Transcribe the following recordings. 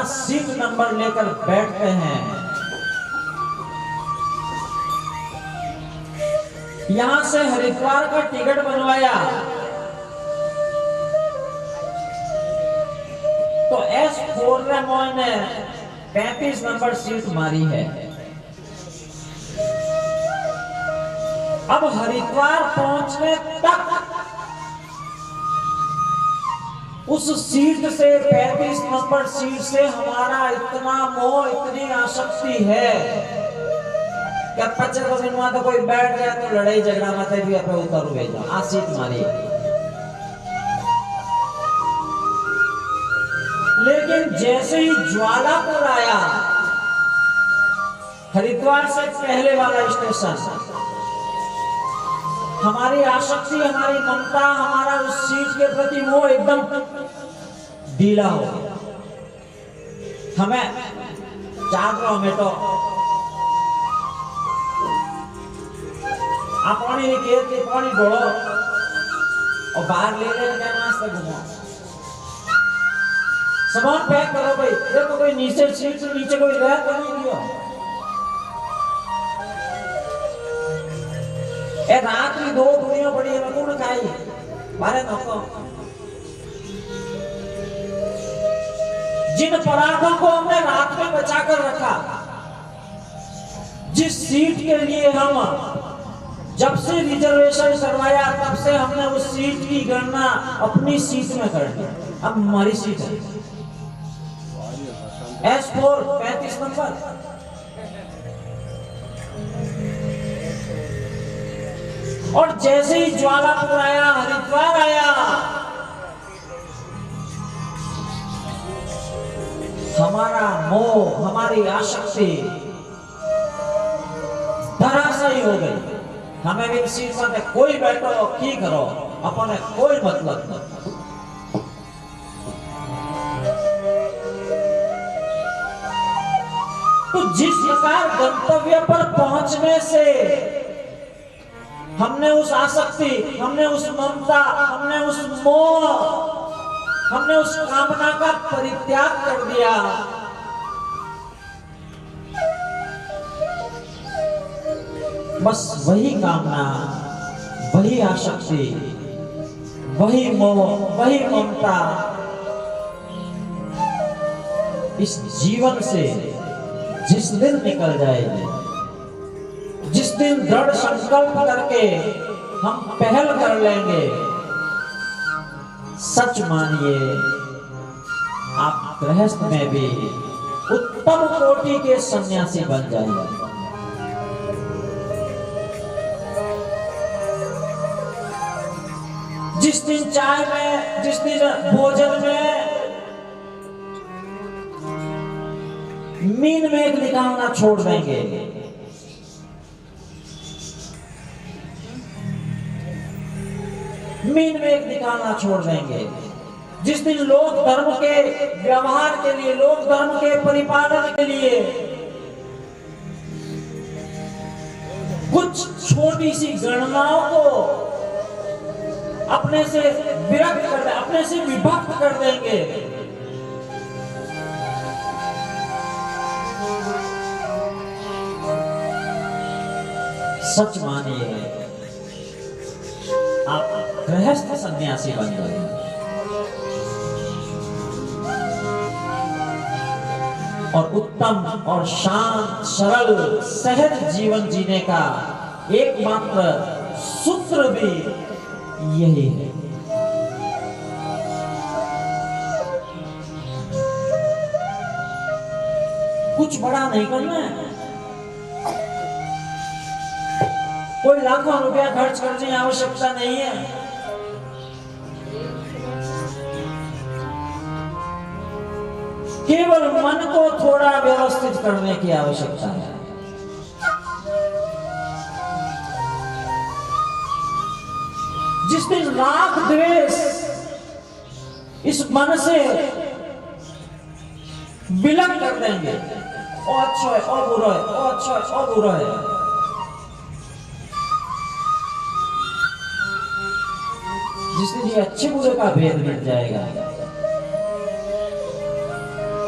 अपना seat number लेकर बैठते हैं। यहां से हरिद्वार का टिकट बनवाया तो S4 रेमॉय ने 35 नंबर सीट मारी है। अब हरिद्वार पहुंचने तक उस सीट से 35 नंबर सीट से हमारा इतना मोह, इतनी आसक्ति है कि 25 दिन में तो कोई बैठ गया तो लड़ाई झगड़ा मत भी अपने उतर भेजा आ सीट मारी। लेकिन जैसे ही ज्वालापुर आया, हरिद्वार से पहले वाला स्टेशन, हमारी आसक्ति, हमारी ममता, हमारा उस सीट के प्रति मोह एकदम ढीला हो गया। हमें में तो आप पानी निकल पानी ढोलो और बाहर ले क्या नाश्ता घूमो, सामान पैक करो भाई। देखो कोई नीचे सीट से नीचे कोई रह तो नहीं दिया। रात की 2 दुनिया पड़ी है, कौन खाई मारे नको। जिन पराठों को हमने रात में बचा कर रखा, जिस सीट के लिए हम जब से रिजर्वेशन करवाया तब से हमने उस सीट की गणना अपनी सीट में कर दी। अब हमारी सीट है S4 35 नंबर। और जैसे ही ज्वालापुर आया, हरिद्वार आया, हमारा मोह, हमारी आसक्ति धराशायी हो गई। हमें भी सीट में कोई बैठो की करो, अपने कोई मतलब नहीं। तो जिस प्रकार गंतव्य पर पहुंचने से हमने उस आसक्ति, हमने उस ममता, हमने उस मोह, हमने उस कामना का परित्याग कर दिया, बस वही कामना, वही आसक्ति, वही मोह, वही ममता इस जीवन से जिस दिन निकल जाएगी, जिस दिन दृढ़ संकल्प करके हम पहल कर लेंगे, सच मानिए आप गृहस्थ में भी उत्तम कोटि के सन्यासी बन जाएंगे। जिस दिन चाय में, जिस दिन भोजन में मीन मेघ निकालना छोड़ देंगे, मीन मेघ निकालना छोड़ देंगे, जिस दिन लोक धर्म के व्यवहार के लिए, लोक धर्म के परिपालन के लिए कुछ छोटी सी गणनाओं को अपने से विरक्त कर देंगे, अपने से विभक्त कर देंगे, सच मानिए आप गृहस्थ सन्यासी बन गए। और उत्तम और शांत, सरल, सहज जीवन जीने का एकमात्र सूत्र भी यही है। कुछ बड़ा नहीं करना है, कोई लाखों रुपया खर्च करने की आवश्यकता नहीं है। केवल मन को थोड़ा व्यवस्थित करने की आवश्यकता है। जिस दिन राग द्वेष इस मन से विलग कर देंगे, ओ अच्छा है, ओ बुरा है, ओ अच्छा है, ओ बुरा है, जिस दिन ये अच्छे बुरे का भेद मिट जाएगा,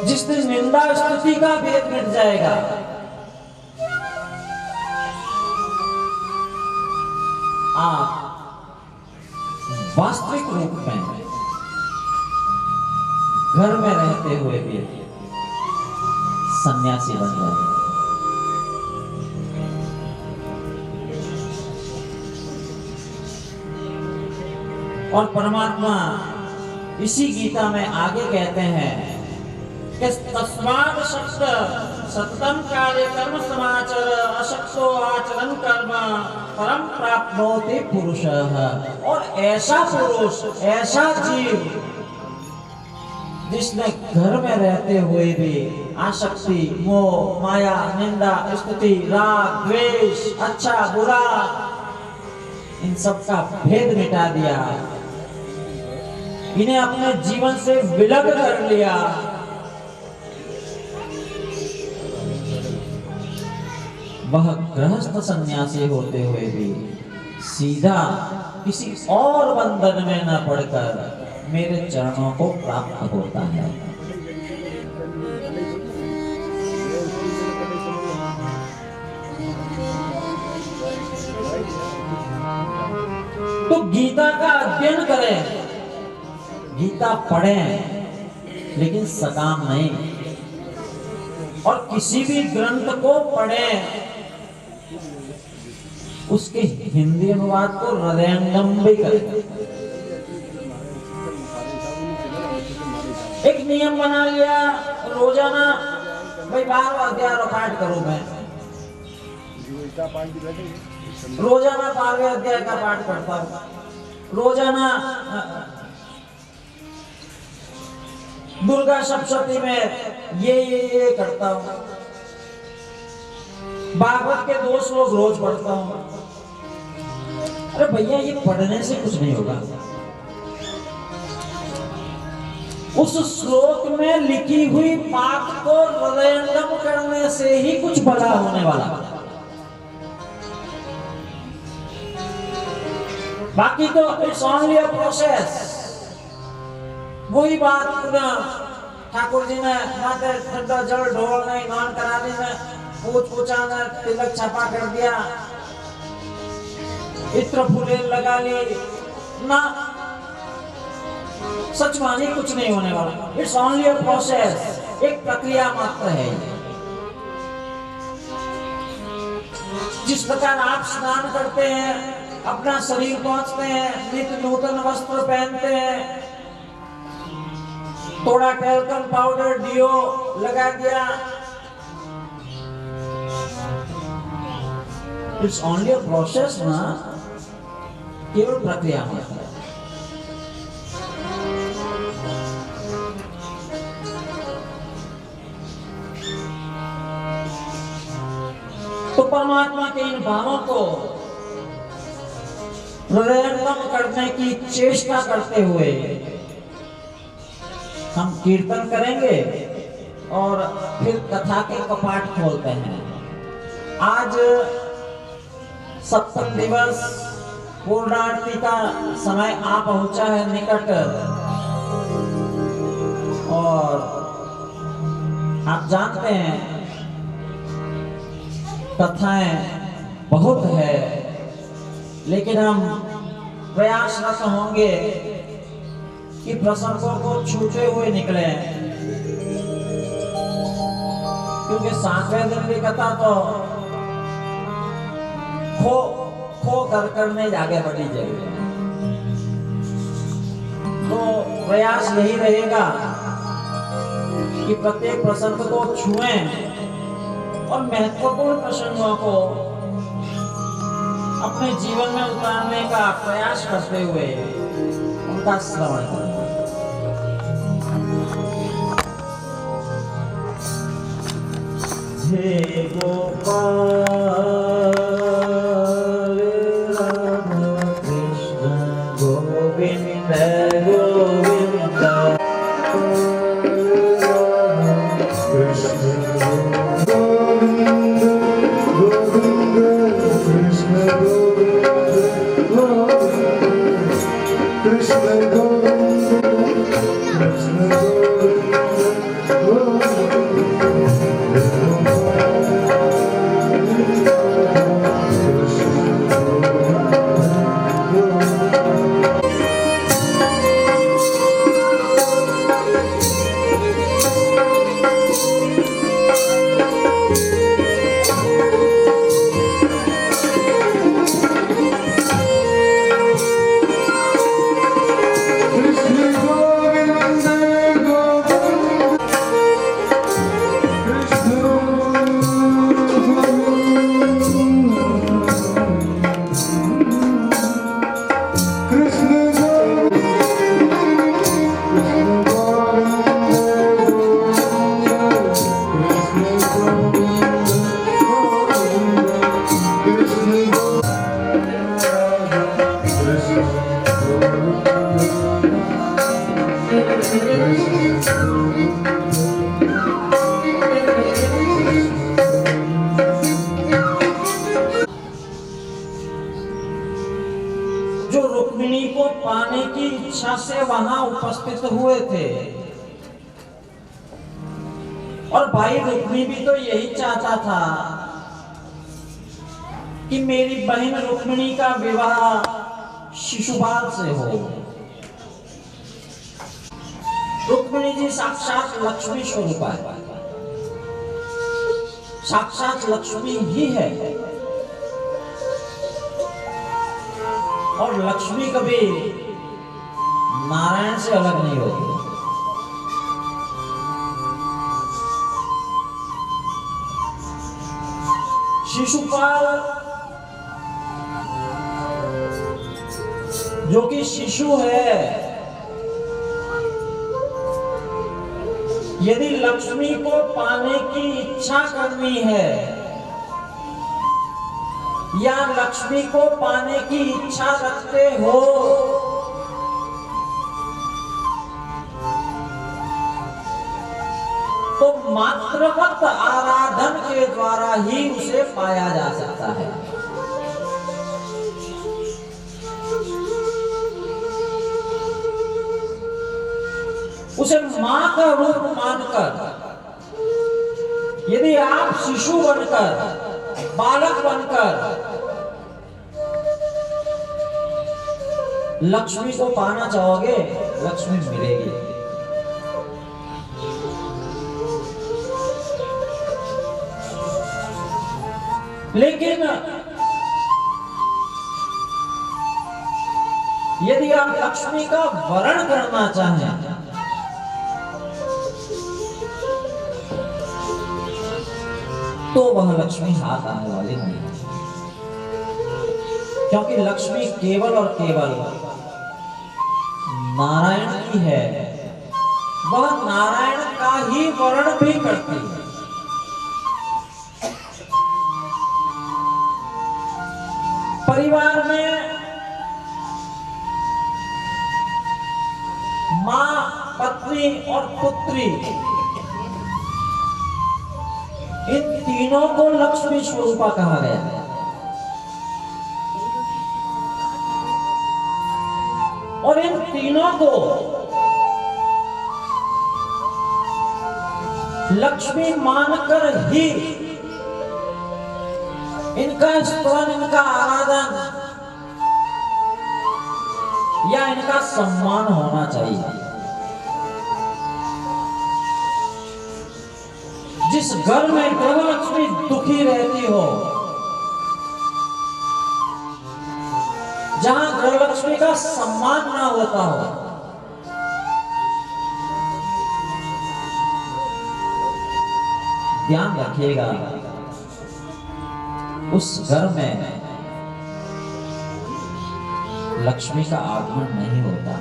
जिस दिन निंदा स्तुति का भेद मिट जाएगा, आप वास्तविक रूप में घर में रहते हुए भी सन्यासी बन जाए। और परमात्मा इसी गीता में आगे कहते हैं कि तस्मात् शक्त सततम कार्य कर्म समाचर अशक्तो आचरण कर्म परम प्राप्नोति पुरुषः। और ऐसा पुरुष, ऐसा जीव जिसने घर में रहते हुए भी आसक्ति, मोह, माया, निंदा, स्तुति, राग, द्वेष, अच्छा बुरा, इन सब का भेद मिटा दिया, इन्हें अपने जीवन से विलग कर लिया, वह गृहस्थ सन्यासी होते हुए भी सीधा किसी और बंधन में न पड़कर मेरे चरणों को प्राप्त होता है। तो गीता का अध्ययन करें, गीता पढ़ें, लेकिन सकाम नहीं। और किसी भी ग्रंथ को पढ़ें, उसके हिंदी अनुवाद को हृदयंगम भी करें। एक नियम बना लिया रोजाना, भाई 12 अध्याय पाठ करूं मैं, रोजाना 12वें अध्याय का पाठ करता हूं, रोजाना दुर्गा सप्तशती में ये करता हूं, भागवत के 2 श्लोक रोज पढ़ता हूं। अरे भैया, ये पढ़ने से कुछ नहीं होगा। उस श्लोक में लिखी हुई बात को हृदयंगम करने से ही कुछ बड़ा होने वाला। बाकी तो इट्स ओनली अ प्रोसेस। वही बात पुनः ठाकुर जी ने माथे ठंडा जल ढोलने, स्नान कराने में, पूछ पूछाना, तिलक छापा कर दिया, इत्र फूले लगा ली ना, सच माने कुछ नहीं होने वाला। इट्स ओनली अ प्रोसेस, एक प्रक्रिया मात्र है। जिस प्रकार आप स्नान करते हैं, अपना शरीर पहुंचते हैं, नित्य नूतन वस्त्र पहनते हैं, थोड़ा टैल्कम पाउडर, डियो लगा दिया, इट्स ओनली अ प्रोसेस ना, केवल प्रक्रिया मात्र है। तो परमात्मा के इन भावों को हृदयंगम करने की चेष्टा करते हुए हम कीर्तन करेंगे और फिर कथा के कपाट खोलते हैं। आज सप्तम दिवस पूर्णार्ति का समय आ पहुंचा है निकट, और आप जानते हैं कथाएं बहुत है, लेकिन हम प्रयासरत होंगे कि प्रसंगों को छूते हुए निकले, क्योंकि 7वें दिन की कथा तो खो कर करने आगे बढ़ी जाएगी। तो प्रयास यही रहेगा कि प्रत्येक प्रसंग को छुएं और महत्वपूर्ण प्रसंगों को अपने जीवन में उतारने का प्रयास करते हुए उनका श्रवण करें। हे Gopal Radha Krishna Govind Govind Krishna Govinda, Krishna Govinda, उपस्थित हुए थे। और भाई रुक्मी भी तो यही चाहता था कि मेरी बहन रुक्मिणी का विवाह शिशुपाल से हो। रुक्मिणी जी साक्षात लक्ष्मी स्वरूप है, साक्षात लक्ष्मी ही है। और लक्ष्मी कभी नारायण से अलग नहीं होती। शिशुपाल जो कि शिशु है, यदि लक्ष्मी को पाने की इच्छा करनी है या लक्ष्मी को पाने की इच्छा रखते हो तो मात्रवत आराधन के द्वारा ही उसे पाया जा सकता है। उसे मां का रूप मानकर यदि आप शिशु बनकर, बालक बनकर लक्ष्मी को पाना चाहोगे, लक्ष्मी मिलेगी। लेकिन यदि आप लक्ष्मी का वरण करना चाहें तो वह लक्ष्मी हाथ आने वाली नहीं है, क्योंकि लक्ष्मी केवल और केवल नारायण की है। वह नारायण का ही वरण भी करती है। परिवार में मां, पत्नी और पुत्री, इन तीनों को लक्ष्मी स्वरूपा कहा गया है। और इन तीनों को लक्ष्मी मानकर ही इनका स्तवन, इनका आराधन या इनका सम्मान होना चाहिए। जिस घर में ग्रह लक्ष्मी दुखी रहती हो, जहां ग्रह लक्ष्मी का सम्मान ना होता हो, ध्यान रखिएगा उस घर में लक्ष्मी का आगमन नहीं होता।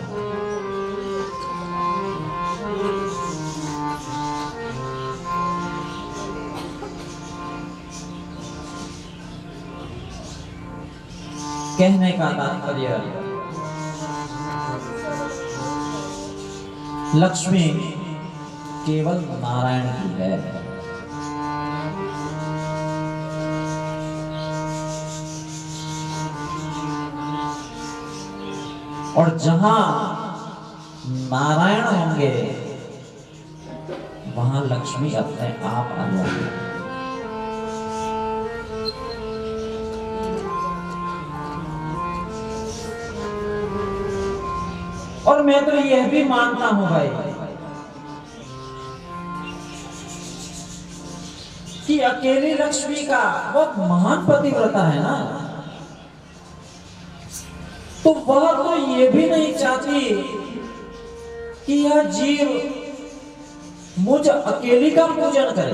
कहने का तात्पर्य, लक्ष्मी केवल नारायण की है। और जहां नारायण होंगे वहां लक्ष्मी अपने आप आ जाएगी। और मैं तो यह भी मानता हूं भाई कि अकेली लक्ष्मी का वो महान पतिव्रता है ना, तो वह तो ये भी नहीं चाहती कि यह जीव मुझ अकेली का पूजन करे।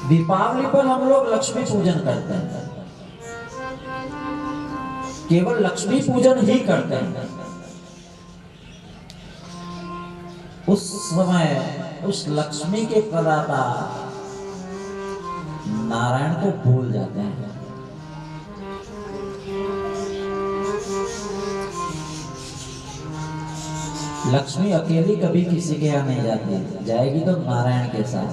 दीपावली पर हम लोग लक्ष्मी पूजन करते हैं, केवल लक्ष्मी पूजन ही करते हैं। उस समय उस लक्ष्मी के प्रदाता नारायण को भूल जाते हैं। लक्ष्मी अकेली कभी किसी के यहाँ नहीं जाती, जाएगी तो नारायण के साथ।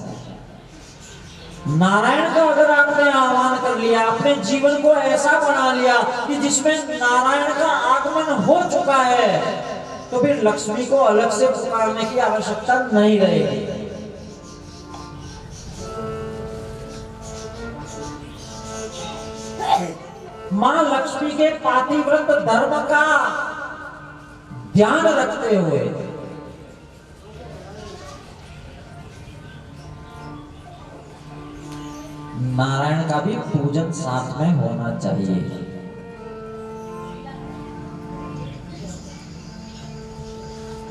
नारायण का अगर आपने आह्वान कर लिया, अपने जीवन को ऐसा बना लिया कि जिसमें नारायण का आगमन हो चुका है, तो फिर लक्ष्मी को अलग से पुकारने की आवश्यकता नहीं रहेगी। मां लक्ष्मी के पातिव्रत धर्म का ध्यान रखते हुए नारायण का भी पूजन साथ में होना चाहिए।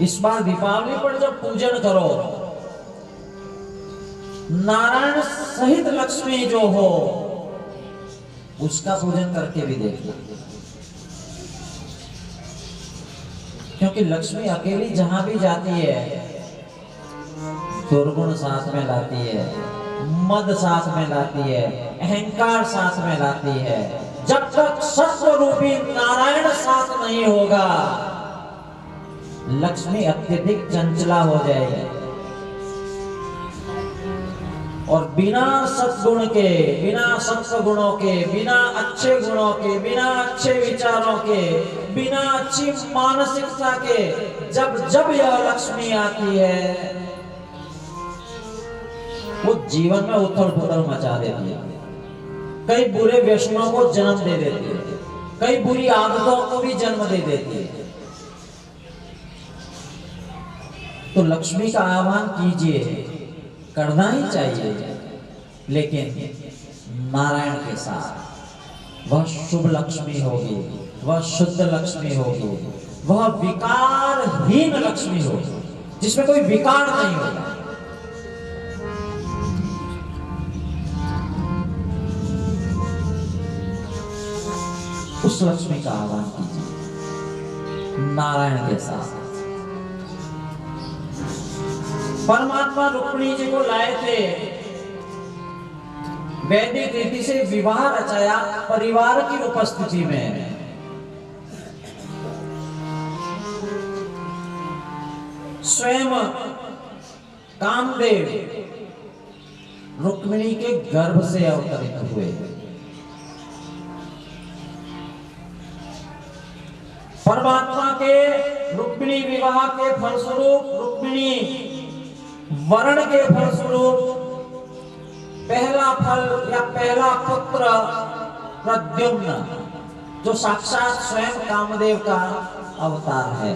इस बार दीपावली पर जब पूजन करो, नारायण सहित लक्ष्मी जो हो उसका पूजन करके भी देखो, क्योंकि लक्ष्मी अकेली जहां भी जाती है दुर्गुण साथ में लाती है, मद साथ में लाती है, अहंकार साथ में लाती है। जब तक सत्व रूपी नारायण साथ नहीं होगा, लक्ष्मी अत्यधिक चंचला हो जाएगी और बिना सद्गुण के, बिना सत्व गुणों के, बिना अच्छे गुणों के, बिना अच्छे विचारों के, बिना अच्छी मानसिकता के जब जब यह लक्ष्मी आती है, वो जीवन में उथल पुथल मचा देती है, कई बुरे व्यसनों को जन्म दे देती है, कई बुरी आदतों को भी जन्म दे देती है। तो लक्ष्मी का आह्वान कीजिए, करना ही चाहिए, लेकिन नारायण के साथ। वह शुभ लक्ष्मी होगी, वह शुद्ध लक्ष्मी होगी, वह विकारहीन लक्ष्मी होगी, जिसमें कोई विकार नहीं होगा। उस लक्ष्मी का आह्वान कीजिए नारायण के साथ। परमात्मा रुक्मिणी जी को लाए थे, वैदिक रीति से विवाह रचाया परिवार की उपस्थिति में। स्वयं कामदेव रुक्मिणी के गर्भ से अवतरित हुए। परमात्मा के रुक्मिणी विवाह के फलस्वरूप, रुक्मिणी वर्ण के फलस्वरूप पहला फल या पहला पुत्र प्रद्युम्न, जो साक्षात स्वयं कामदेव का अवतार है।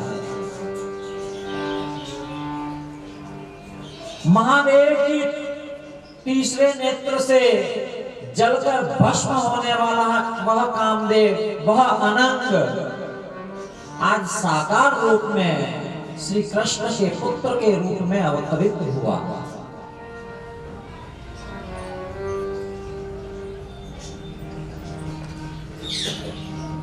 महादेव की तीसरे नेत्र से जलकर भस्म होने वाला वह कामदेव, वह अनंग, आज साकार रूप में श्री कृष्ण के पुत्र के रूप में अवतरित हुआ।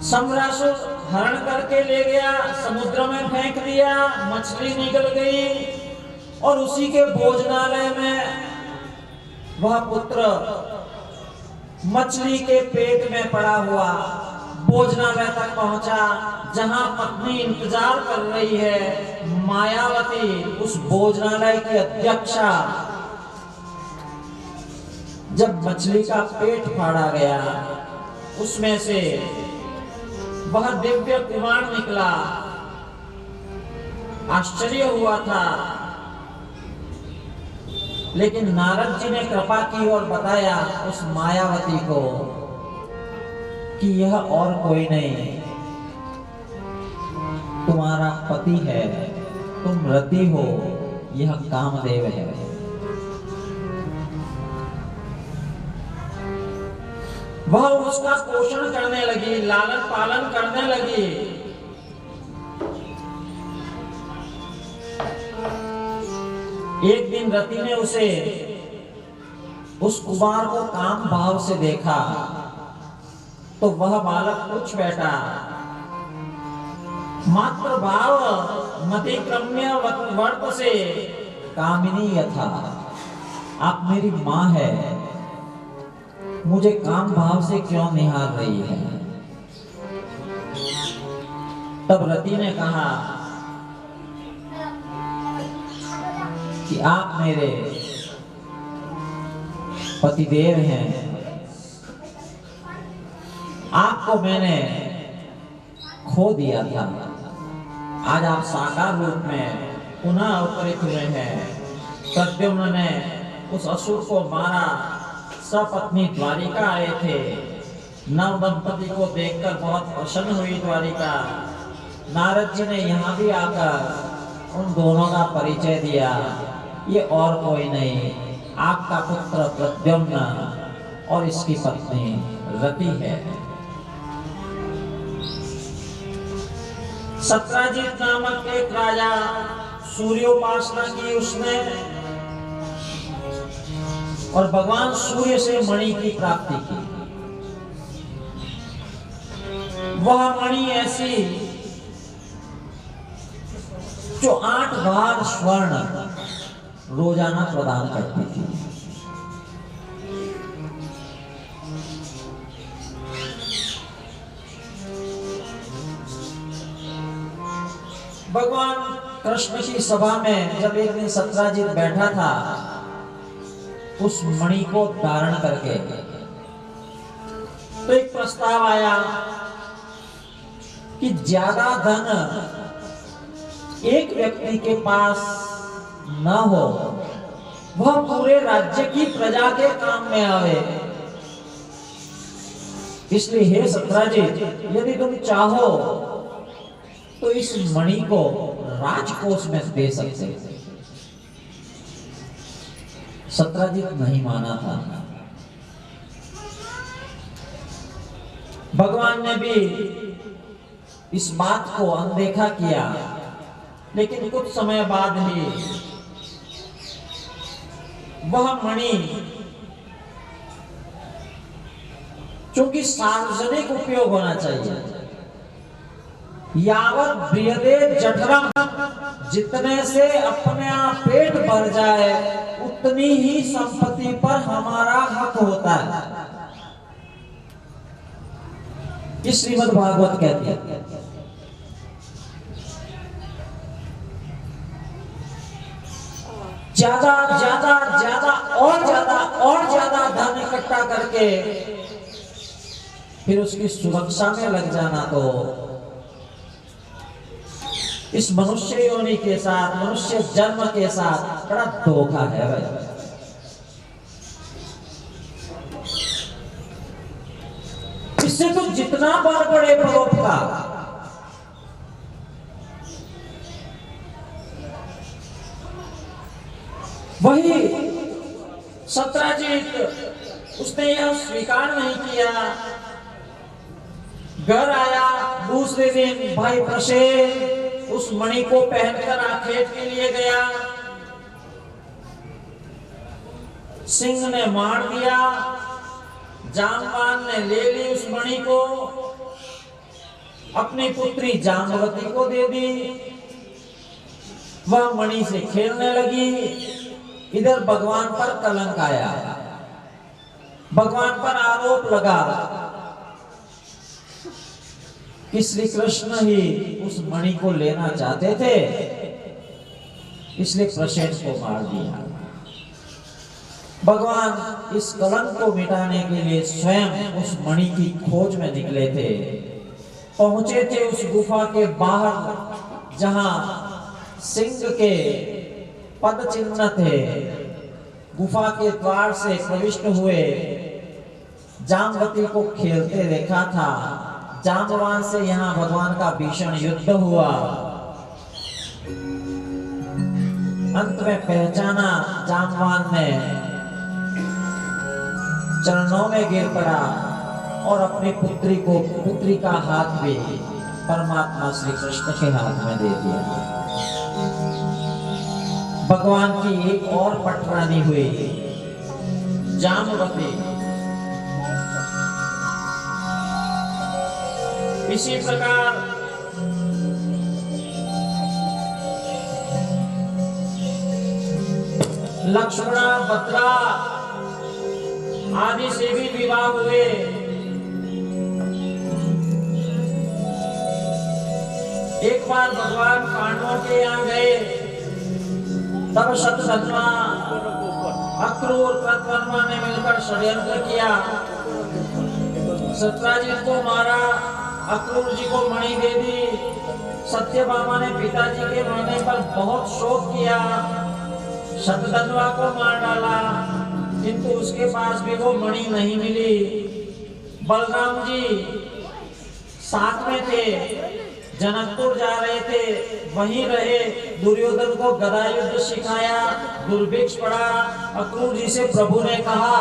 सम्रासुर हरण करके ले गया, समुद्र में फेंक दिया, मछली निकल गई और उसी के भोजनालय में वह पुत्र मछली के पेट में पड़ा हुआ भोजनालय तक पहुंचा, जहां पत्नी इंतजार कर रही है, मायावती उस भोजनालय की अध्यक्षा। जब मछली का पेट फाड़ा गया, उसमें से वह दिव्य कुमार निकला। आश्चर्य हुआ था, लेकिन नारद जी ने कृपा की और बताया उस मायावती को कि यह और कोई नहीं, तुम्हारा पति है, तुम रति हो, यह कामदेव है। वह उसका पोषण करने लगी, लालन पालन करने लगी। एक दिन रति ने उसे, उस कुमार को काम भाव से देखा, तो वह बालक पूछ बैठा, मात्र भाव मतिक्रम्य वर्त से कामिनी यथा, आप मेरी मां है, मुझे काम भाव से क्यों निहार रही है? तब रति ने कहा कि आप मेरे पतिदेव हैं, आपको मैंने खो दिया था, आज आप साकार रूप में पुनः अवतरित हुए हैं। प्रद्युम्न ने उस असुर को मारा, सपत्नी द्वारिका आए थे। नव दंपति को देखकर बहुत प्रसन्न हुई द्वारिका। नारद जी ने यहाँ भी आकर उन दोनों का परिचय दिया, ये और कोई नहीं, आपका पुत्र प्रद्युम्न और इसकी पत्नी रति है। सत्राजित नामक एक राजा, सूर्योपासना की उसने और भगवान सूर्य से मणि की प्राप्ति की। वह मणि ऐसी जो 8 बार स्वर्ण रोजाना प्रदान करती थी। भगवान कृष्ण की सभा में जब एक दिन सत्राजित बैठा था, उस मणि को धारण करके, तो एक प्रस्ताव आया कि ज्यादा धन एक व्यक्ति के पास न हो, वह पूरे राज्य की प्रजा के काम में आवे। इसलिए हे सत्राजित, यदि तुम चाहो तो इस मणि को राजकोष में दे सकते। सत्राजित नहीं माना था। भगवान ने भी इस बात को अनदेखा किया, लेकिन कुछ समय बाद ही वह मणि, चूंकि सार्वजनिक उपयोग होना चाहिए, यावत बृहदे जठरम, जितने से अपने आप पेट भर जाए उतनी ही संपत्ति पर हमारा हक होता है, ये श्रीमद् भागवत कहती है। ज्यादा ज्यादा ज्यादा और ज्यादा और ज्यादा धन इकट्ठा करके फिर उसकी सुरक्षा में लग जाना, तो इस मनुष्य योनि के साथ, मनुष्य जन्म के साथ बड़ा धोखा है भाई। इससे तो जितना बार बड़े परोपकार, वही सत्राजित, उसने यह स्वीकार नहीं किया। घर आया, दूसरे दिन भाई प्रसेन उस मणि को पहनकर आखेट के लिए गया। सिंह ने मार दिया, जामवान ने ले ली उस मणि को, अपनी पुत्री जामवती को दे दी। वह मणि से खेलने लगी। इधर भगवान पर कलंक आया, भगवान पर आरोप लगा कि श्री कृष्ण ही उस मणि को लेना चाहते थे, इसलिए प्रसेन को मार दिया। भगवान इस कलंक को मिटाने के लिए स्वयं उस मणि की खोज में निकले थे। पहुंचे थे उस गुफा के बाहर जहां सिंह के पद चिन्ह थे। गुफा के द्वार से प्रविष्ट हुए, जामवती को खेलते देखा था। जामवान से यहाँ भगवान का भीषण युद्ध हुआ। अंत में पहचाना जामवान ने, चरणों में गिर पड़ा और अपनी पुत्री का हाथ भी परमात्मा श्री कृष्ण के हाथ में दे दिया। भगवान की एक और पटरानी हुई, जामवती। इसी प्रकार लक्ष्मणा, भद्रा आदि से भी विवाह हुए। एक बार भगवान पांडवों के यहाँ गए, तब शतधन्वा अक्रूर कृतवर्मा ने मिलकर षड्यंत्र किया, सत्यजित को मारा, अक्रूर जी को मणि दे दी। सत्यभामा ने पिताजी के मरने पर बहुत शोक किया, शतधन्वा को मार डाला, किंतु उसके पास भी वो मणि नहीं मिली। बलराम जी साथ में थे, जनकपुर जा रहे थे, वहीं रहे। दुर्योधन को गदा युद्ध सिखाया, दुर्भिक्ष पड़ा। अक्रूर जी से प्रभु ने कहा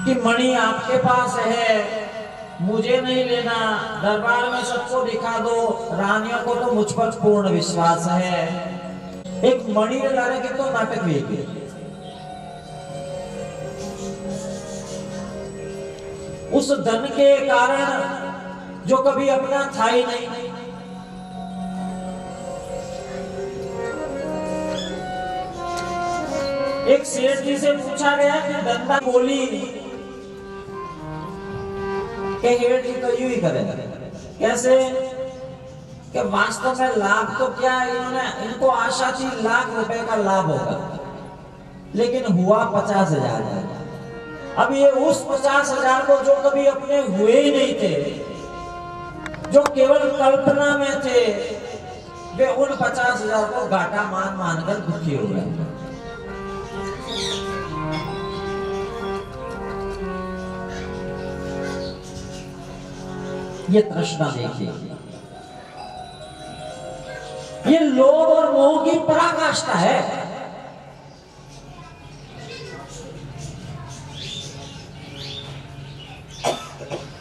कि मणि आपके पास है, मुझे नहीं लेना, दरबार में सबको दिखा दो, रानियों को तो मुझ पर पूर्ण विश्वास है। एक मणि लाने के तो नाटक भी है। उस धन के कारण जो कभी अपना था ही नहीं, एक सेठ जी से पूछा गया कि धंधा बोली के हेठ जी तो यूं ही करे, कैसे कि वास्तव में लाभ तो क्या है, इनको आशा थी ₹1,00,000 का लाभ होगा, लेकिन हुआ 50,000। अब ये उस 50,000 को जो कभी अपने हुए ही नहीं थे, जो केवल कल्पना में थे, वे उन 50,000 को घाटा मान मानकर दुखी हो गए। ये तृष्णा देखिए, ये लोभ और मोह की पराकाष्ठा है।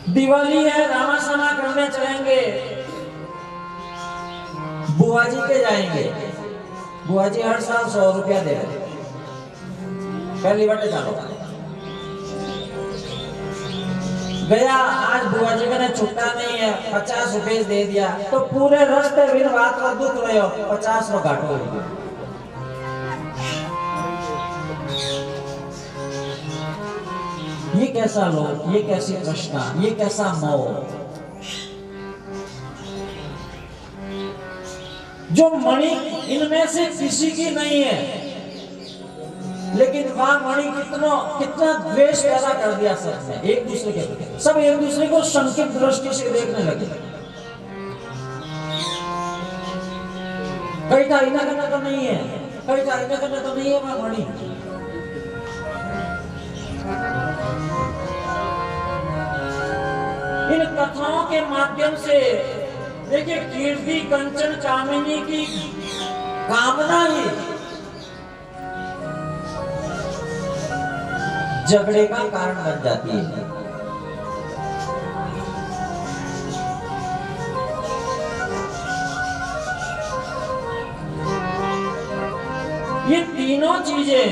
दिवाली है, रामासना करने चलेंगे, बुआ जी के जाएंगे, बुआ जी हर साल 100 रुपया दे रहे, पहली बार चलो गया, आज बुआ जी ने छुट्टा नहीं है, 50 रुपए दे दिया, तो पूरे रास्ते बिन बात का दुख रहे हो, 50 रुपये घाटो। ये कैसा लोभ, ये कैसी तृष्णा, ये कैसा मोह। जो मणि इनमें से किसी की नहीं है, लेकिन वह मणि कितना द्वेष पैदा कर दिया सब में, एक दूसरे के प्रति। सब एक दूसरे को संकीर्ण दृष्टि से देखने लगे। कहीं का इना करना तो नहीं है, कहीं का इना करना तो नहीं है वह मणि। इन कथाओं के माध्यम से देखिए, कीर्ति कंचन कामिनी की कामना ही झगड़े का कारण बन जाती है। ये तीनों चीजें,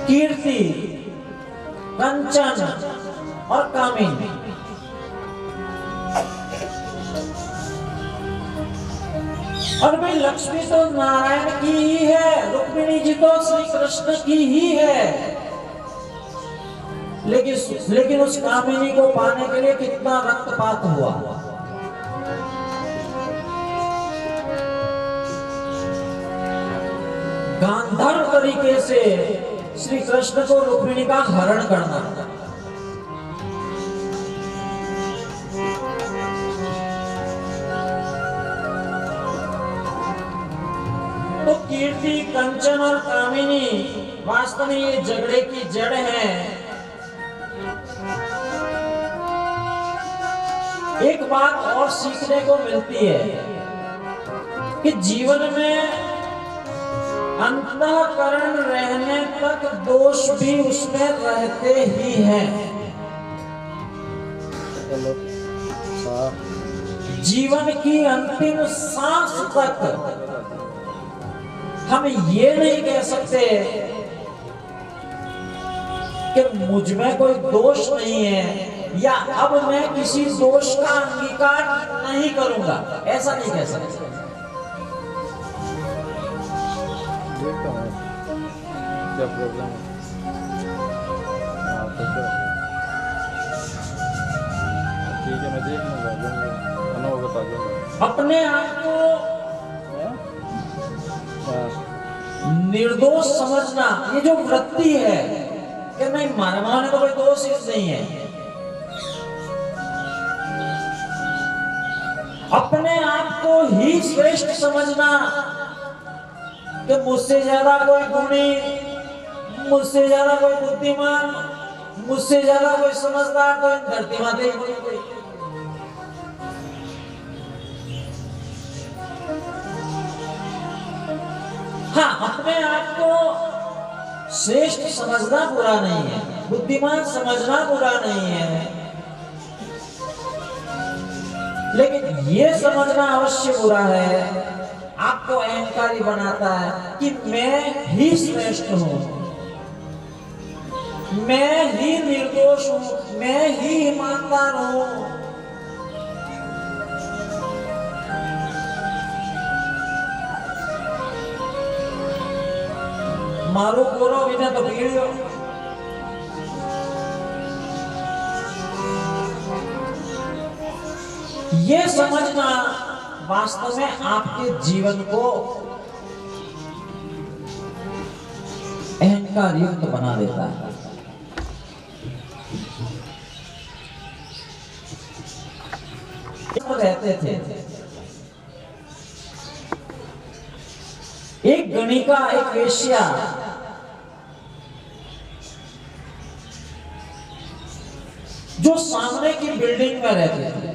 कीर्ति, कंचन और कामिनी, और भाई लक्ष्मी तो नारायण की ही है, रुक्मिणी जी तो श्री कृष्ण की ही है, लेकिन उस कामिनी को पाने के लिए कितना रक्तपात हुआ। गांधर्व तरीके से श्री कृष्ण को रुक्मिणी का हरण करना। तो कीर्ति, कंचन और कामिनी वास्तव में ये झगड़े की जड़ है। एक बात और सीखने को मिलती है कि जीवन में अंतःकरण रहने तक दोष भी उसमें रहते ही हैं। जीवन की अंतिम सांस तक हम ये नहीं कह सकते कि मुझ में कोई दोष नहीं है, या अब मैं किसी दोष का अंगीकार नहीं करूंगा, ऐसा नहीं कह सकते। देखता हूँ क्या प्रॉब्लम है। हाँ तो ठीक है, मैं देख लूँगा। दूंगा, अनुभव बता दूंगा। अपने आप को हैं? हाँ, निर्दोष समझना, ये जो वृत्ति है कि नहीं मारे माने तो कोई दोष ही नहीं है, अपने आप को ही श्रेष्ठ समझना कि मुझसे ज्यादा कोई गुणी, मुझसे ज्यादा कोई बुद्धिमान, मुझसे ज्यादा कोई समझदार तो इन धरती माते ही कोई। हाँ, अपने आप को श्रेष्ठ समझना बुरा नहीं है, बुद्धिमान समझना बुरा नहीं है, लेकिन ये समझना अवश्य बुरा है, आपको अहंकारी बनाता है कि मैं ही श्रेष्ठ हूं, मैं ही निर्दोष हूं, मैं ही ईमानदार हूं। मारो गोरो विना तो पीड़ियो। ये समझना वास्तव में आपके जीवन को अहंकार युक्त बना देता है। रहते थे, एक गणिका, एक वेश्या, जो सामने की बिल्डिंग में रहते थे,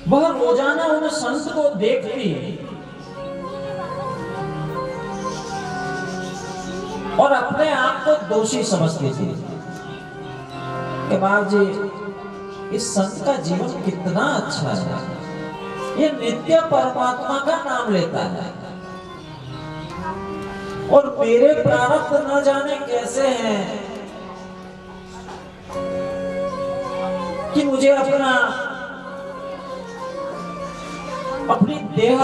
वह रोजाना उन संत को देखती और अपने आप को दोषी समझती थी कि बाप जी इस संत का जीवन कितना अच्छा है, ये नित्य परमात्मा का नाम लेता है और मेरे प्रारब्ध न जाने कैसे हैं कि मुझे अपनी देह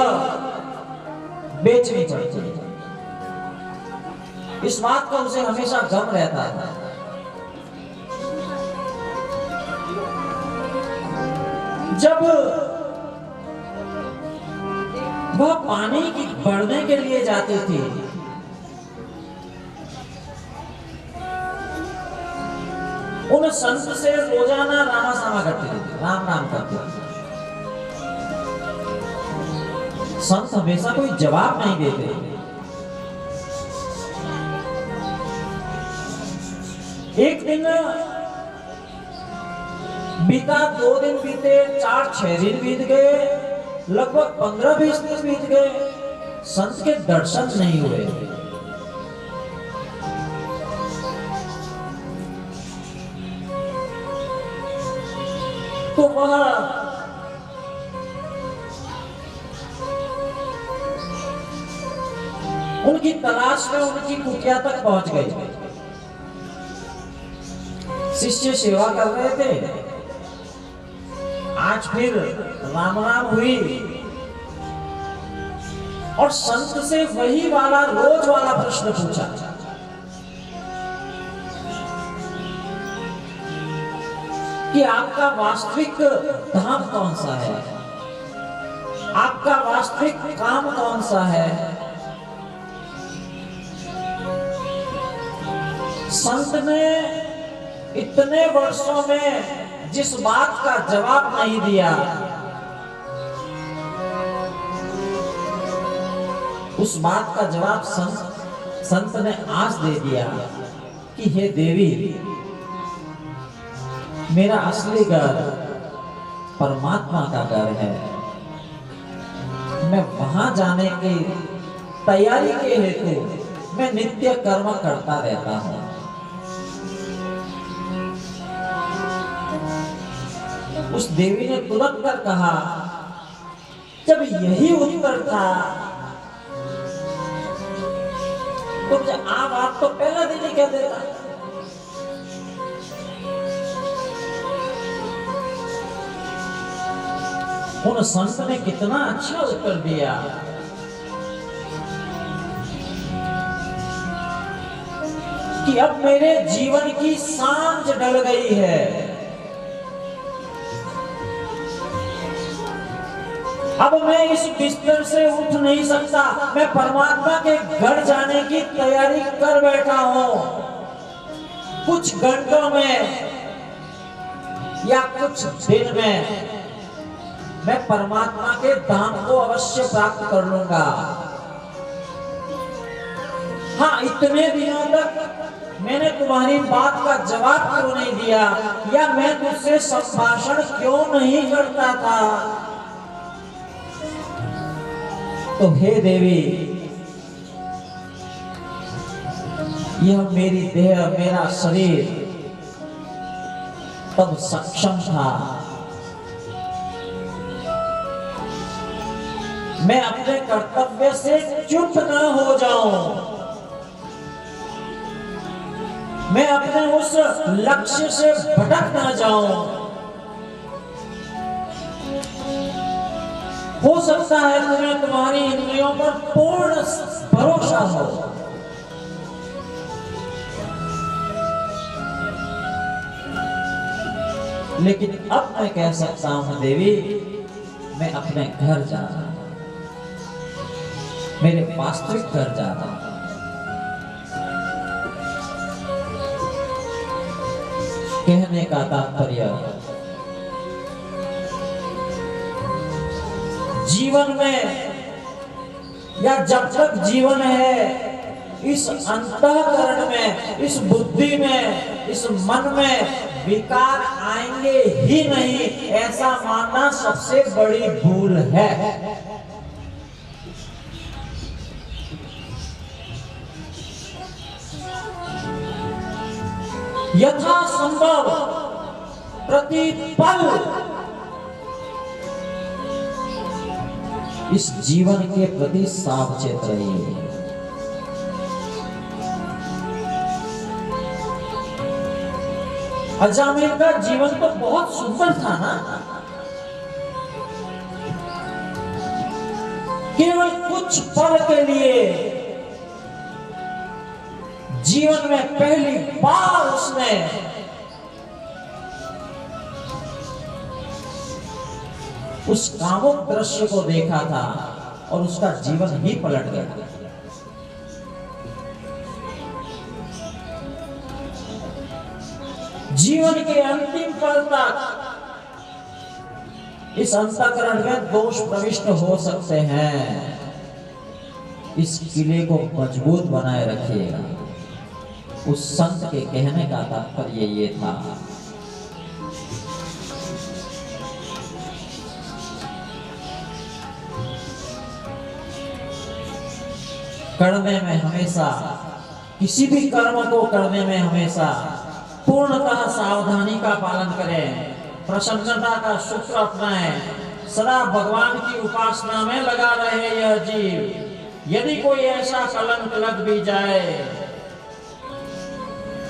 बेचनी पड़ती है। इस बात का उसे हमेशा गम रहता है। जब वह पानी की भरने के लिए जाती थी, उन संत से रोजाना रामासामा करती थी, राम नाम करती थी। संत हमेशा कोई जवाब नहीं देते। एक दिन बीता, 2 दिन बीते, 4-6 दिन बीत गए, लगभग 15-20 दिन बीत गए, संत के दर्शन नहीं हुए। तो वह उनकी तलाश में उनकी कुटिया तक पहुंच गई। शिष्य सेवा कर रहे थे, आज फिर राम राम हुई और संत से वही वाला रोज वाला प्रश्न पूछा कि आपका वास्तविक धाम कौन सा है, आपका वास्तविक काम कौन सा है। संत ने इतने वर्षों में जिस बात का जवाब नहीं दिया, उस बात का जवाब संत ने आज दे दिया कि हे देवी, मेरा असली घर परमात्मा का घर है, मैं वहां जाने की तैयारी के हेतु मैं नित्य कर्म करता रहता हूं। उस देवी ने तुरंत कर कहा, जब यही उत्तर था तो मुझे आप तो पहला दिन ही कह देता। उन संत ने कितना अच्छा उत्तर दिया कि अब मेरे जीवन की सांझ ढल गई है, अब मैं इस बिस्तर से उठ नहीं सकता, मैं परमात्मा के घर जाने की तैयारी कर बैठा हूं। कुछ घंटों में या कुछ दिन में मैं परमात्मा के धाम को अवश्य प्राप्त कर लूंगा। हाँ, इतने दिनों तक मैंने तुम्हारी बात का जवाब क्यों नहीं दिया, या मैं तुझसे संभाषण क्यों नहीं करता था? तो हे देवी, यह मेरी देह, मेरा शरीर तब सक्षम था। मैं अपने कर्तव्य से चुप न हो जाऊं, मैं अपने उस लक्ष्य से भटक ना जाऊं। हो सकता है तुम्हें तुम्हारी इंद्रियों पर पूर्ण भरोसा हो, लेकिन अब मैं कह सकता हूं देवी, मैं अपने घर जा रहा हूं, मेरे वास्तविक घर जा रहा हूं। कहने का तात्पर्य, जीवन में या जब तक जीवन है, इस अंतःकरण में, इस बुद्धि में, इस मन में विकार आएंगे ही नहीं, ऐसा मानना सबसे बड़ी भूल है। यथासंभव प्रतिपल इस जीवन के प्रति सावचेत रहिए। अजामिल का जीवन तो बहुत सुंदर था ना, केवल कुछ पल के लिए जीवन में पहली बार उसने उस कामुक दृश्य को देखा था और उसका जीवन ही पलट गया। जीवन के अंतिम पल तक इस अंतःकरण में दोष प्रविष्ट हो सकते हैं। इस किले को मजबूत बनाए रखिएगा। उस संत के कहने का तात्पर्य ये था। करने में हमेशा, किसी भी कर्म को करने में हमेशा पूर्णतः सावधानी का पालन करें, प्रसन्नता का सूत्र अपनाएं, सदा भगवान की उपासना में लगा रहे यह जीव। यदि कोई ऐसा कलंक लग भी जाए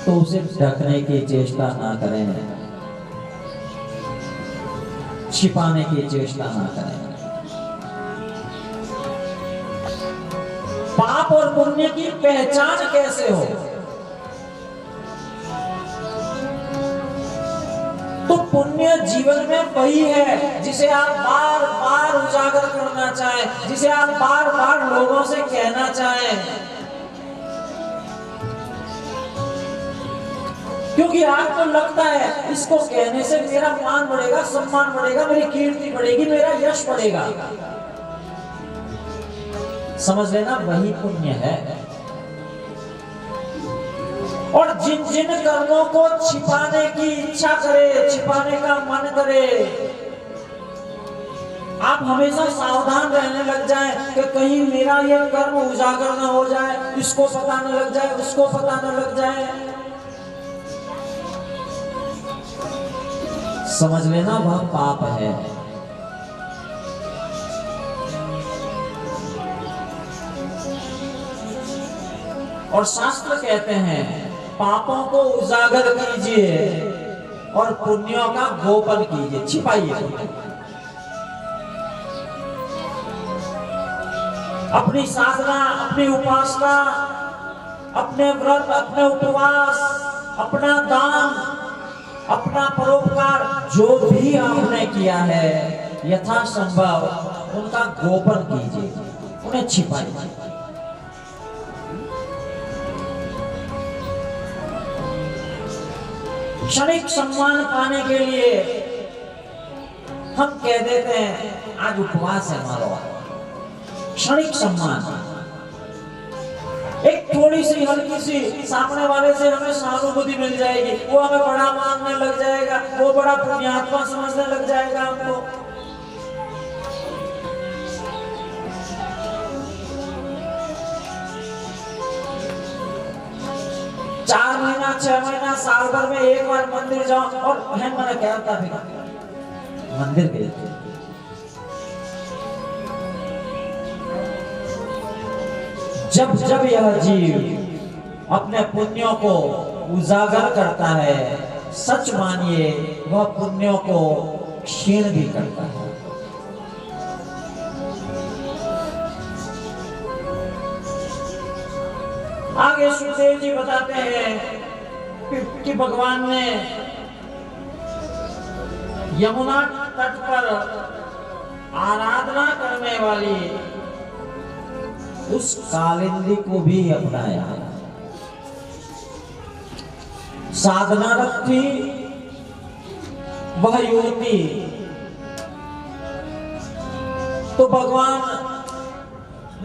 तो उसे ढकने की चेष्टा ना करें, छिपाने की चेष्टा ना करें। पाप और पुण्य की पहचान कैसे हो? तो पुण्य जीवन में वही है जिसे आप बार बार उजागर करना चाहें, जिसे आप बार बार लोगों से कहना चाहें, क्योंकि आपको लगता है इसको कहने से मेरा मान बढ़ेगा, सम्मान बढ़ेगा, मेरी कीर्ति बढ़ेगी, मेरा यश बढ़ेगा। समझ लेना, वही पुण्य है। और जिन जिन कर्मों को छिपाने की इच्छा करे, छिपाने का मन करे, आप हमेशा सावधान रहने लग जाएं कि कहीं मेरा ये कर्म उजागर न हो जाए, इसको पता न लग जाए, उसको पता न लग जाए। समझ लेना, वह पाप है। और शास्त्र कहते हैं पापों को उजागर कीजिए और पुण्यों का गोपन कीजिए, छिपाइए। अपनी साधना, अपनी उपासना, अपने व्रत, अपने उपवास, अपना दान, अपना परोपकार, जो भी आपने किया है, यथासंभव उनका गोपन कीजिए, उन्हें छिपाइए। क्षणिक सम्मान पाने के लिए हम कह देते हैं आज उपवास है हमारा, क्षणिक सम्मान। एक थोड़ी सी हल्की सी सामने वाले से हमें सहानुभूति मिल जाएगी, वो हमें बड़ा मानने लग जाएगा, वो बड़ा पुण्यात्मा समझने लग जाएगा हमको। चार महीना 6 महीना साल भर में एक बार मंदिर जाओ, और बहन मैंने क्या था मंदिर गए थे, जब जब यह जीव अपने पुण्यों को उजागर करता है, सच मानिए वह पुण्यों को क्षीण भी करता है। आगे सुखदेव जी बताते हैं कि भगवान ने यमुना तट पर आराधना करने वाली उस कालिंदी को भी अपनाया। साधनारत थी वह युवती, तो भगवान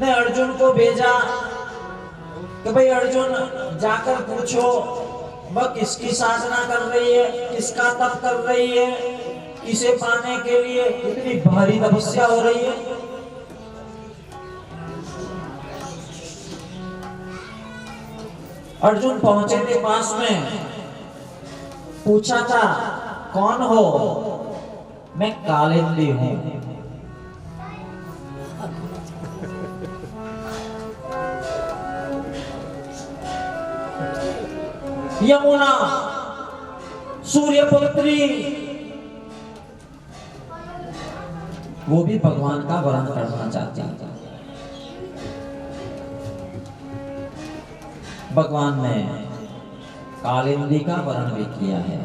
ने अर्जुन को भेजा कि भाई अर्जुन जाकर पूछो वह किसकी साधना कर रही है, किसका तप कर रही है, किसे पाने के लिए इतनी भारी तपस्या हो रही है। अर्जुन पहुंचे थे पास में, पूछा था कौन हो, मैं कालिंदी हूं। यमुना सूर्यपुत्री, वो भी भगवान का वर्ण करना चाहती है। भगवान ने कालिंदी का वर्ण भी किया है,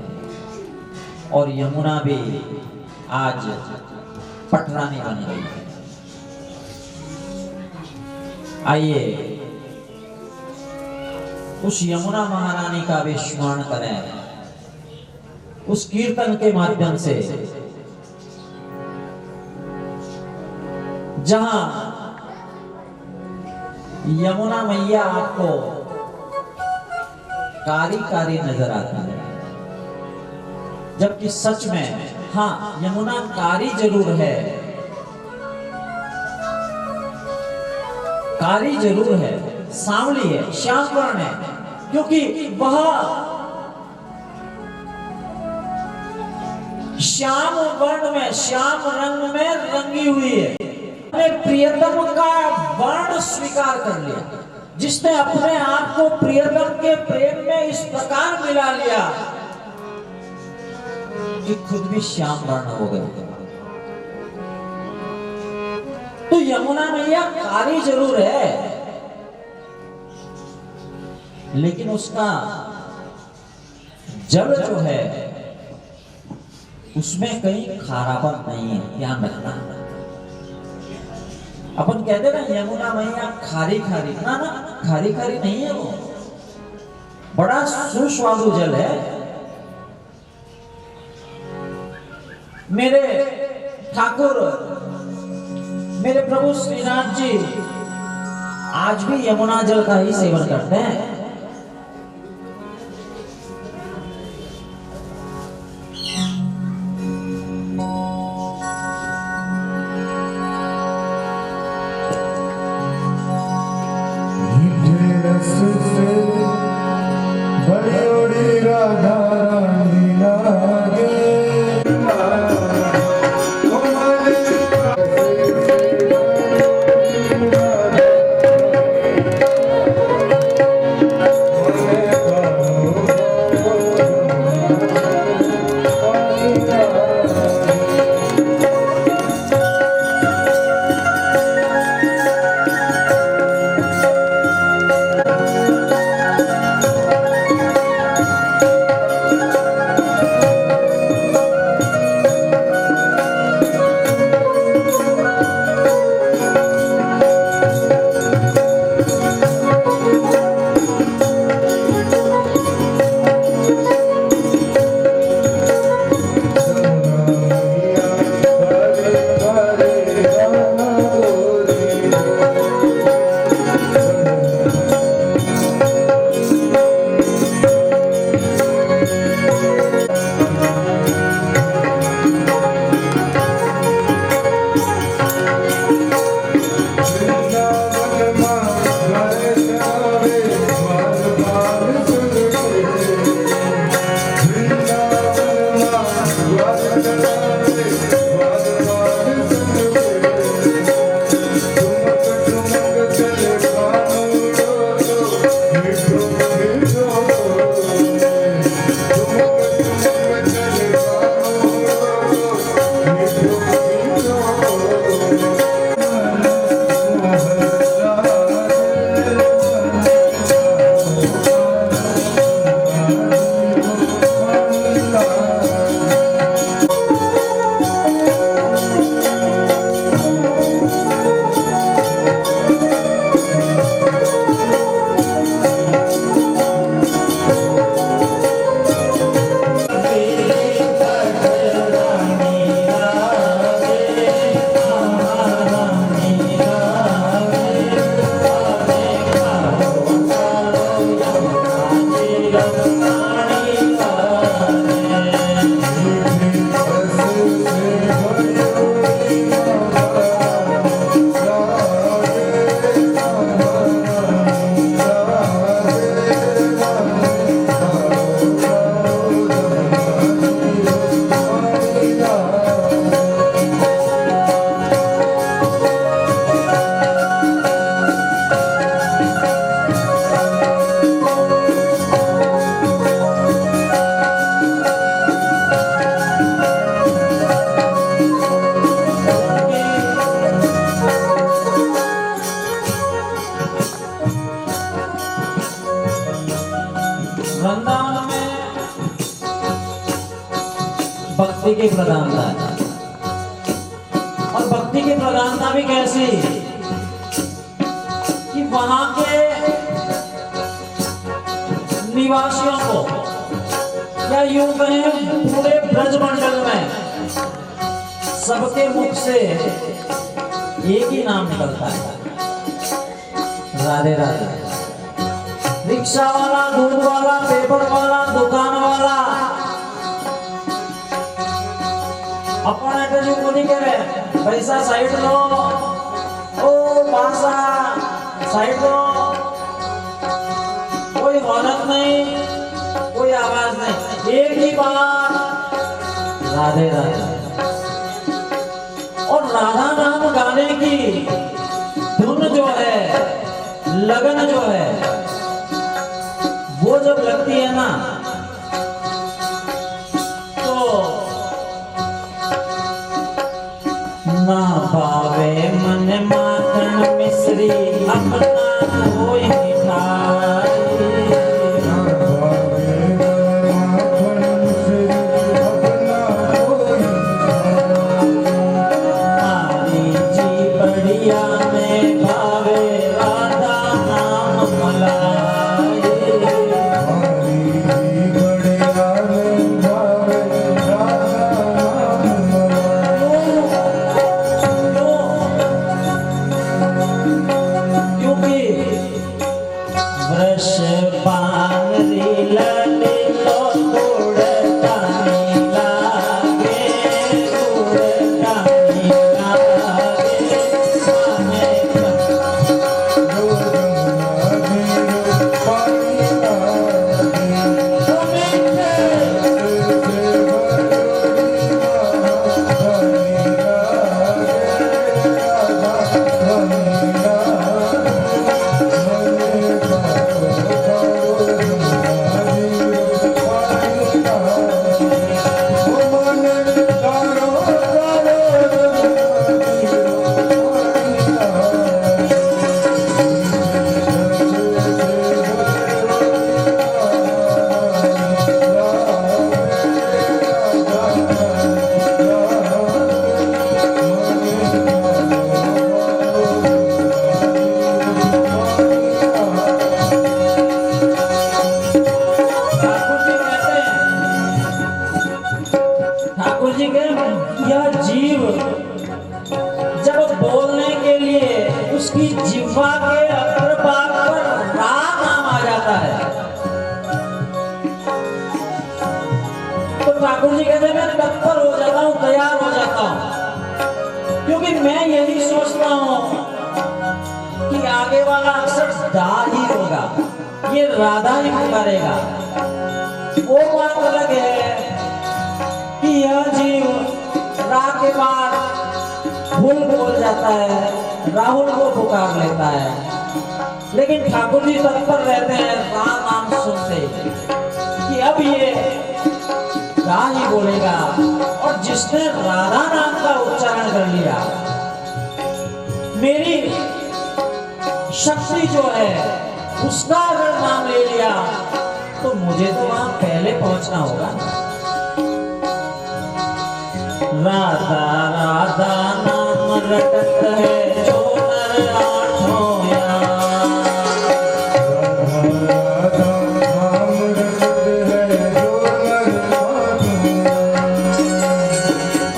और यमुना भी आज पटरानी बन गई है। आइए उस यमुना महारानी का भी स्मरण करें, उस कीर्तन के माध्यम से, जहां यमुना मैया आपको कारी कारी नजर आती है, जबकि सच में हाँ यमुना कारी जरूर है, कारी जरूर है, सांवली है, श्याम वर्ण है, क्योंकि वह श्याम वर्ण में, श्याम रंग में रंगी हुई है। अपने प्रियतम का वर्ण स्वीकार कर लिया, जिसने अपने आप को प्रियतम के प्रेम में इस प्रकार मिला लिया कि खुद भी श्याम वर्ण हो गए। तो यमुना मैया कारी जरूर है, लेकिन उसका जल जो है उसमें कहीं खारापन नहीं है, ध्यान रखना। अपन कहते ना यमुना मैया खारी खारी, ना ना खारी खारी नहीं है, वो बड़ा सुस्वादु जल है। मेरे ठाकुर, मेरे प्रभु श्रीनाथ जी आज भी यमुना जल का ही सेवन करते हैं। भक्ति की प्रधानता है। और भक्ति की प्रधानता भी कैसी कि वहां के निवासियों को या यूं कहें पूरे ब्रजमंडल में सबके मुख से एक ही नाम निकलता है, राधे राधे। रिक्शा वाला, दूध वाला, पेपर वाला, दुकान वाला अपन ऐसे जो को नहीं कह रहे पैसा साइड लो, ओ पासा साइड लो, कोई औरत नहीं, कोई आवाज नहीं, एक ही बात राधे राधे। और राधा नाम गाने की धुन जो है, लगन जो है, वो जब लगती है ना तो ना पावे मन माखन मिश्री अपना कोई मिठाई, हमारी जी बढ़िया में भावे राधा नाम मलाई। ठाकुर जी के यह जीव जब बोलने के लिए उसकी जिह्वा के अग्रभाग पर राम नाम आ जाता है तो ठाकुर जी कहते हैं मैं तत्पर हो जाता हूँ, तैयार हो जाता हूँ, क्योंकि मैं यही सोचता हूँ कि आगे वाला अक्षर दा ही होगा, ये राधा ही पुकारेगा। वो बात अलग है कि यह जीव रा के बाद भूल बोल जाता है, राहुल को पुकार लेता है, लेकिन ठाकुर जी तत्पर रहते हैं राम नाम सुनते कि अब ये रा ही बोलेगा। और जिसने राधा नाम का उच्चारण कर लिया, मेरी शक्ति जो है उसका अगर नाम ले लिया तो मुझे तो वहां पहले पहुंचना होगा। राधा राधा नाम रटत है जो नर आठों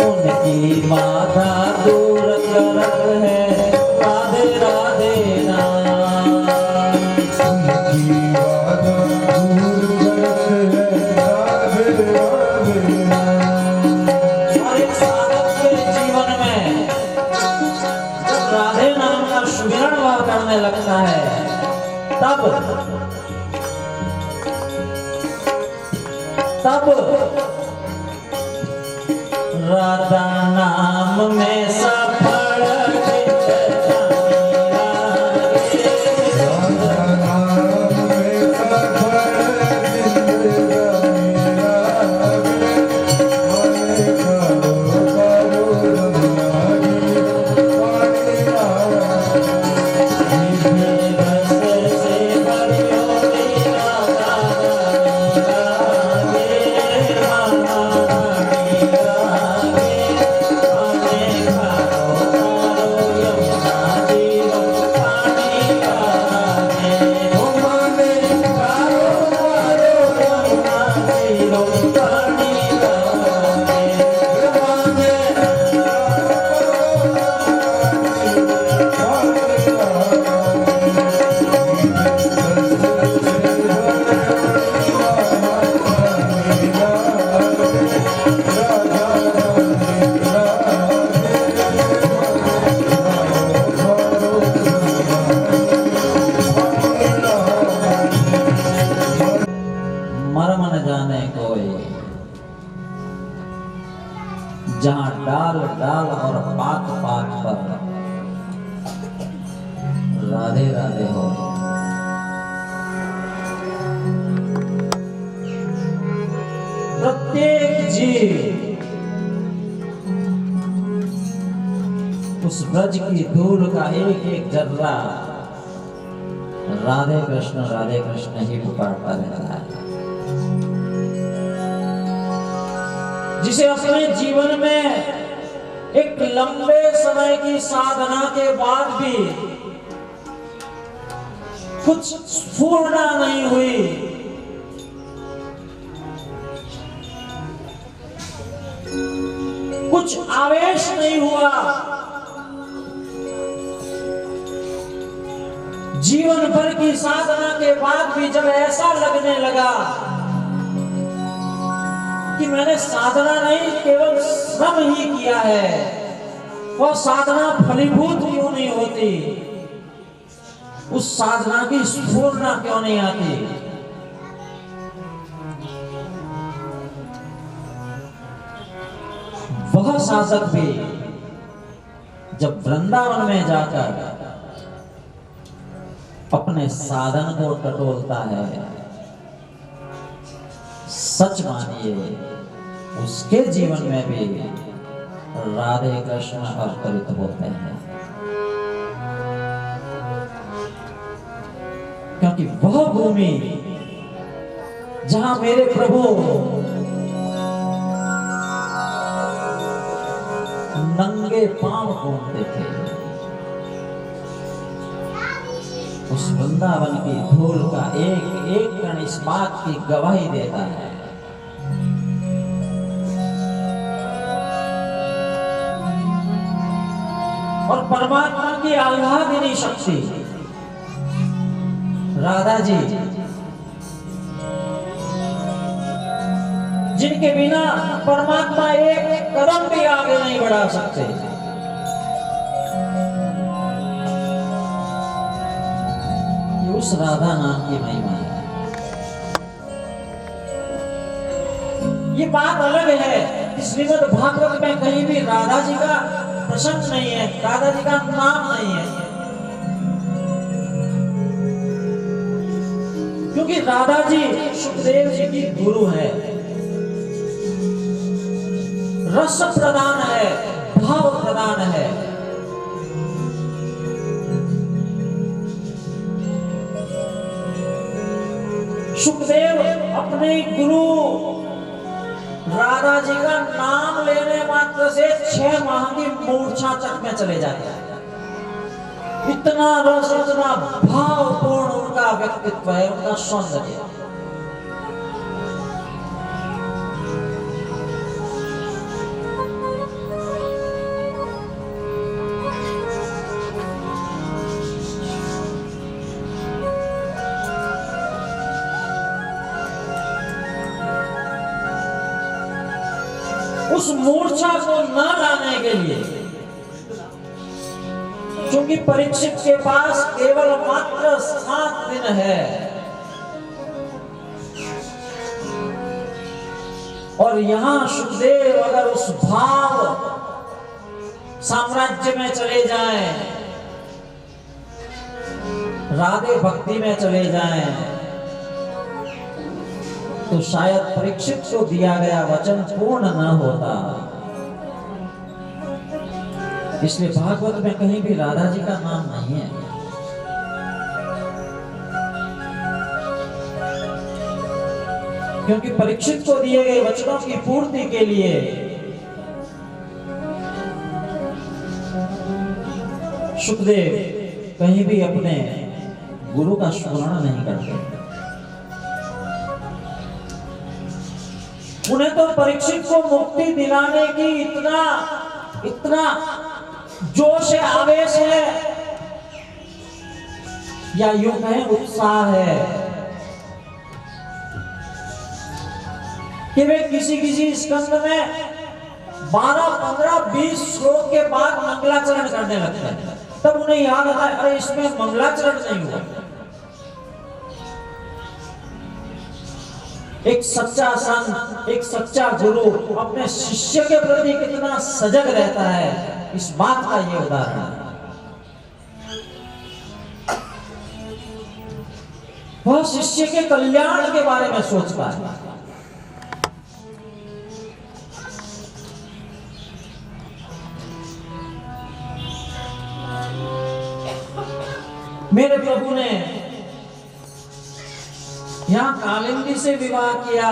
उनकी बाधा दूर करत है राधे राधे नाम, उनकी बाधा दूर करत है राधे राधे नाम। और एक साधक के जीवन में जब राधे नाम का सुमिरन वह करने लगता है तब राधा नाम में सफल जहां डाल डाल और पात पात पर राधे राधे हो। प्रत्येक जीव उस ब्रज की धूल का एक एक जर्रा राधे कृष्ण ही पुकारता रहता है। जिसे अपने जीवन में एक लंबे समय की साधना के बाद भी कुछ स्फूर्णा नहीं हुई, कुछ आवेश नहीं हुआ, जीवन भर की साधना के बाद भी जब ऐसा लगने लगा कि मैंने साधना नहीं केवल श्रम ही किया है, वह साधना फलीभूत क्यों नहीं होती, उस साधना की स्फूर्णा क्यों नहीं आती। वह साधक भी जब वृंदावन में जाकर अपने साधन को टटोलता है, सच मानिए उसके जीवन में भी राधे कृष्ण अवतरित होते हैं, क्योंकि वह भूमि जहां मेरे प्रभु नंगे पांव घूमते थे, उस वृंदावन की धूल का एक एक कण इस बात की गवाही देता है। और परमात्मा की आह्लादिनी शक्ति राधा जी, जिनके बिना परमात्मा एक कदम भी आगे नहीं बढ़ा सकते, उस राधा नाम की महिमा है। ये बात अलग है कि श्रीमद् भागवत में कहीं भी राधा जी का प्रसंग नहीं है, राधा जी का नाम नहीं है, क्योंकि राधा जी सुखदेव जी की गुरु है, रस प्रदान है, भाव प्रदान है। सुखदेव अपने गुरु राधा जी का नाम लेने मात्र से 6 माह की मूर्छा तक में चले जाते हैं। इतना रस, इतना भावपूर्ण उनका व्यक्तित्व है, उनका सौंदर्य। उस मूर्छा को न लाने के लिए, क्योंकि परीक्षित के पास केवल मात्र 7 दिन है और यहां सुखदेव अगर उस भाव साम्राज्य में चले जाएं, राधे भक्ति में चले जाएं, तो शायद परीक्षित को दिया गया वचन पूर्ण न होता। इसलिए भागवत में कहीं भी राधा जी का नाम नहीं है। क्योंकि परीक्षित को दिए गए वचनों की पूर्ति के लिए सुखदेव कहीं भी अपने गुरु का स्मरण नहीं करते। उन्हें तो परीक्षित को मुक्ति दिलाने की इतना जोश है, आवेश है, या यूं कहें उत्साह है कि वे किसी स्कंद में 12, 15, 20 श्लोक के बाद मंगलाचरण करने लगते हैं। तब उन्हें याद आता है, अरे इसमें मंगलाचरण नहीं हुआ। एक सच्चा संत, एक सच्चा गुरु अपने शिष्य के प्रति कितना सजग रहता है, इस बात का ये उदाहरण है। वह शिष्य के कल्याण के बारे में सोचता है। मेरे प्रभु ने यहाँ कालिंदी से विवाह किया,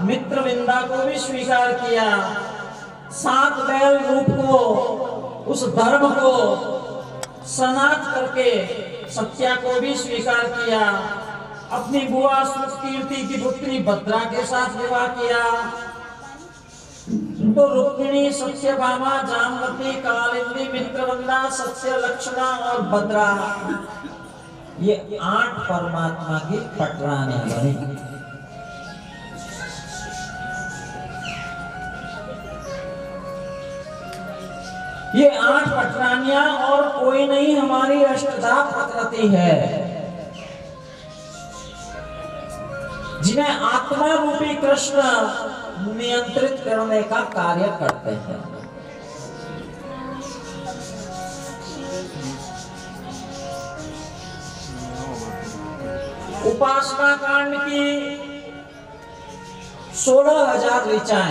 मित्रविंदा को भी स्वीकार किया, 7 बैल रूप को, उस धर्म को सनात करके सत्या को भी स्वीकार किया, अपनी बुआ सुकीर्ति की पुत्री भद्रा के साथ विवाह किया। तो रुक्मिणी, सत्यभामा, जामवती, कालिंदी, मित्रवंदा, सत्य, लक्षणा और भद्रा, ये 8 परमात्मा की पटरानियां बनी। ये 8 पटरानियां और कोई नहीं, हमारी अष्टधा प्रकृति है, जिन्हें आत्मा रूपी कृष्ण नियंत्रित करने का कार्य करते हैं। उपासना कांड की 16,000 ऋचाएं,